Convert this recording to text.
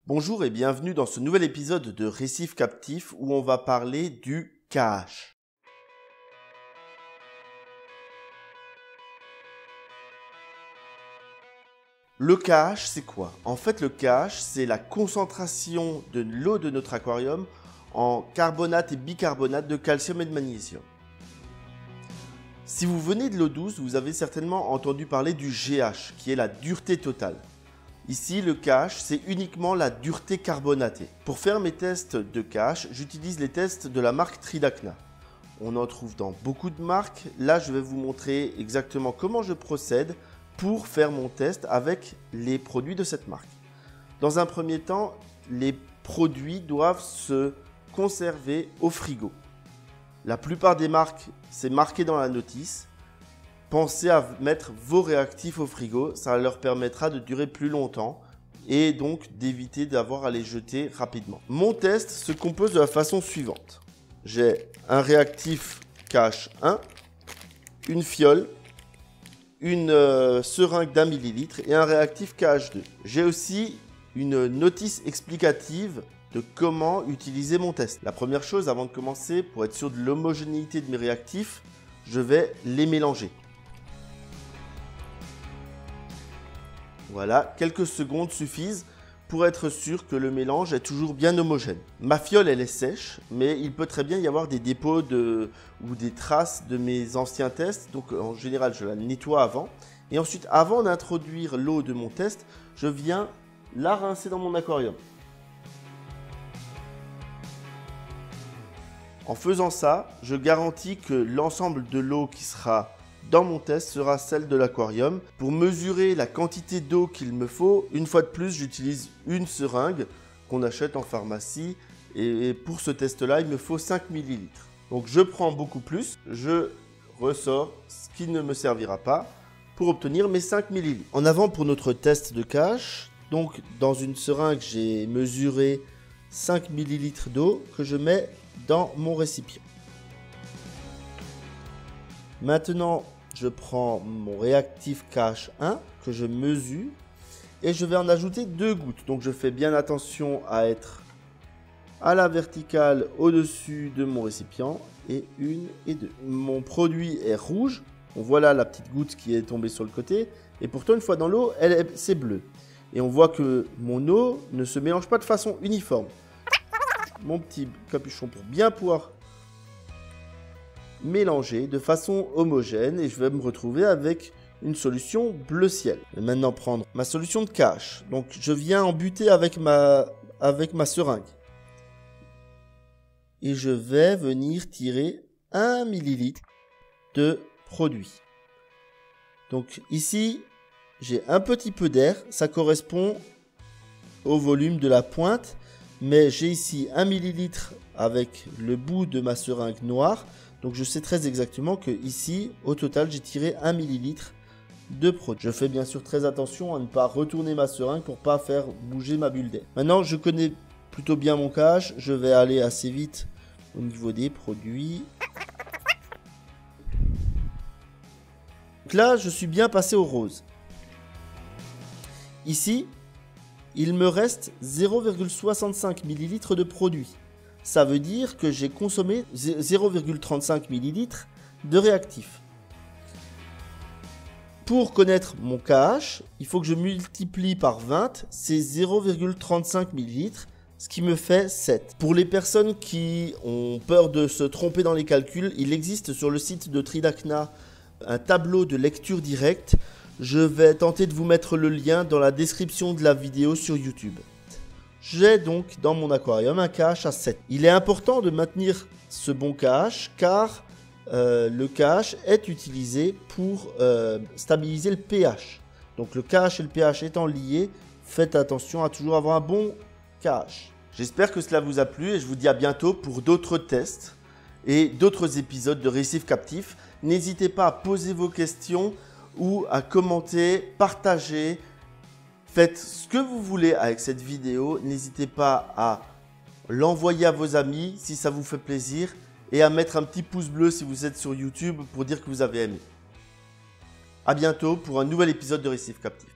Bonjour et bienvenue dans ce nouvel épisode de Récif Captif où on va parler du cache. Le cache, c'est quoi? En fait, le cache, c'est la concentration de l'eau de notre aquarium en carbonate et bicarbonate de calcium et de magnésium. Si vous venez de l'eau douce, vous avez certainement entendu parler du GH, qui est la dureté totale. Ici, le cache, c'est uniquement la dureté carbonatée. Pour faire mes tests de cache, j'utilise les tests de la marque Tridacna. On en trouve dans beaucoup de marques. Là, je vais vous montrer exactement comment je procède pour faire mon test avec les produits de cette marque. Dans un premier temps, les produits doivent se conserver au frigo. La plupart des marques, c'est marqué dans la notice. Pensez à mettre vos réactifs au frigo, ça leur permettra de durer plus longtemps et donc d'éviter d'avoir à les jeter rapidement. Mon test se compose de la façon suivante. J'ai un réactif cache 1, une fiole, une seringue d'1 millilitre et un réactif cache 2. J'ai aussi une notice explicative de comment utiliser mon test. La première chose avant de commencer, pour être sûr de l'homogénéité de mes réactifs, je vais les mélanger. Voilà, quelques secondes suffisent pour être sûr que le mélange est toujours bien homogène. Ma fiole, elle est sèche, mais il peut très bien y avoir des dépôts ou des traces de mes anciens tests. Donc en général, je la nettoie avant. Et ensuite, avant d'introduire l'eau de mon test, je viens la rincer dans mon aquarium. En faisant ça, je garantis que l'ensemble de l'eau qui sera dans mon test sera celle de l'aquarium. Pour mesurer la quantité d'eau qu'il me faut, une fois de plus, j'utilise une seringue qu'on achète en pharmacie. Et pour ce test-là, il me faut 5 ml. Donc je prends beaucoup plus, je ressors ce qui ne me servira pas pour obtenir mes 5 ml. En avant pour notre test de cache, donc dans une seringue, j'ai mesuré 5 ml d'eau que je mets dans mon récipient. Maintenant, je prends mon réactif cache 1 que je mesure et je vais en ajouter 2 gouttes. Donc je fais bien attention à être à la verticale au-dessus de mon récipient et 1 et 2. Mon produit est rouge. On voit là la petite goutte qui est tombée sur le côté et pourtant une fois dans l'eau, c'est bleu. Et on voit que mon eau ne se mélange pas de façon uniforme. Mon petit capuchon pour bien pouvoir mélanger de façon homogène et je vais me retrouver avec une solution bleu ciel. Je vais maintenant prendre ma solution de cache. Donc je viens en buter avec ma seringue. Et je vais venir tirer 1 millilitre de produit. Donc ici, j'ai un petit peu d'air. Ça correspond au volume de la pointe. Mais j'ai ici 1 millilitre avec le bout de ma seringue noire. Donc je sais très exactement que ici, au total, j'ai tiré 1 millilitre de produit. Je fais bien sûr très attention à ne pas retourner ma seringue pour ne pas faire bouger ma bulle d'air. Maintenant, je connais plutôt bien mon cache. Je vais aller assez vite au niveau des produits. Donc là, je suis bien passé au rose. Ici, il me reste 0,65 ml de produit. Ça veut dire que j'ai consommé 0,35 ml de réactif. Pour connaître mon KH, il faut que je multiplie par 20, c'est 0,35 ml, ce qui me fait 7. Pour les personnes qui ont peur de se tromper dans les calculs, il existe sur le site de Tridacna un tableau de lecture directe. Je vais tenter de vous mettre le lien dans la description de la vidéo sur YouTube. J'ai donc dans mon aquarium un KH à 7. Il est important de maintenir ce bon KH car le KH est utilisé pour stabiliser le pH. Donc le KH et le pH étant liés, faites attention à toujours avoir un bon KH. J'espère que cela vous a plu et je vous dis à bientôt pour d'autres tests et d'autres épisodes de Récif Captif. N'hésitez pas à poser vos questions ou à commenter, partager. Faites ce que vous voulez avec cette vidéo. N'hésitez pas à l'envoyer à vos amis si ça vous fait plaisir et à mettre un petit pouce bleu si vous êtes sur YouTube pour dire que vous avez aimé. À bientôt pour un nouvel épisode de Récif Captif.